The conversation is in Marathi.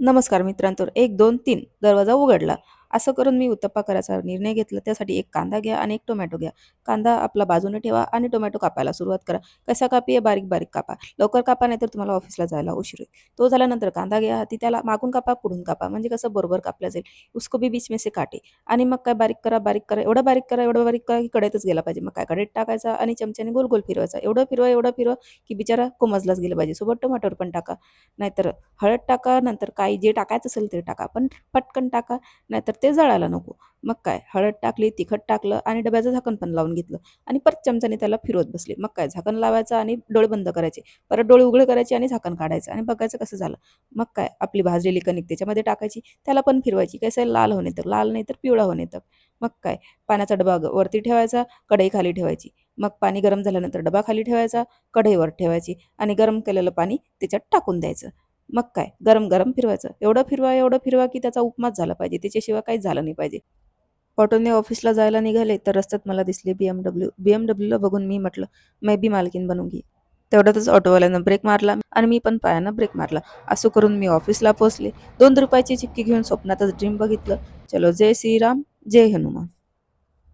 नमस्कार मित्रांनो. 1, 2, 3 दरवाजा उघडला. असं करून मी उत्तप्पा करायचा निर्णय घेतला. त्यासाठी एक कांदा घ्या आणि एक टोमॅटो घ्या. कांदा आपला बाजूने ठेवा आणि टोमॅटो कापायला सुरुवात करा. कसा कापी आहे? बारीक-बारीक कापा. लवकर कापा नाहीतर तुम्हाला ऑफिसला जायला उशीर होईल. तो झाल्यानंतर कांदा घ्या, ती त्याला मागून कापा, पुढून कापा. म्हणजे कसं बरोबर कापला जाईल. उसको भी बीच में से काटे. आणि मग काय बारीक करा, बारीक करा. एवढं बारीक करा, एवढं बारीक करा की कढईतच गेला पाहिजे. मग काय कढईत टाकायचा आणि चमच्याने गोल-गोल फिरवायचा. एवढं फिरवा की बिचारा कोमजलाच गेला पाहिजे. सोबत टोमॅटोवर पण टाका. नाहीतर हळद टाका, नंतर काही जे टाकायचं असेल ते टाका. पण पटकन टाका, नाहीतर ते जळायला नको. मग काय हळद टाकली, तिखट टाकलं आणि डब्याचं झाकण पण लावून घेतलं आणि परत चमच्याने त्याला फिरवत बसले. मग काय झाकण लावायचं आणि डोळे बंद करायचे. परत डोळे उघडे करायचे आणि झाकण काढायचं आणि बघायचं कसं झालं. मग काय आपली भाजलेली कणिक त्याच्यामध्ये टाकायची, त्याला पण फिरवायची. कसं आहे लाल होणे तर लाल नाही तर पिवळा होणे तर. मग काय पाण्याचा डबा वरती ठेवायचा, कढई खाली ठेवायची. मग पाणी गरम झाल्यानंतर डबा खाली ठेवायचा, कढईवर ठेवायची आणि गरम केलेलं पाणी त्याच्यात टाकून द्यायचं. मग काय गरम-गरम फिरवायचं. एवढं फिरवा की त्याचा उपमाच झाला पाहिजे. त्याच्याशिवाय काहीच झालं नाही पाहिजे. ऑटोने ऑफिसला जायला निघाले, तर रस्त्यात मला दिसली BMW. BMWला बघून मी म्हटलं, "मैं भी मालकीन बनूंगी." तेवढ्यातच ऑटोवाल्यानं ब्रेक मारला आणि मी पण पायानं ब्रेक मारला. असं करून मी ऑफिसला पोहोचले. ₹2 ची चिक्की घेऊन स्वप्नातच ड्रीम बघितलं. चलो जय श्रीराम, जय हनुमान.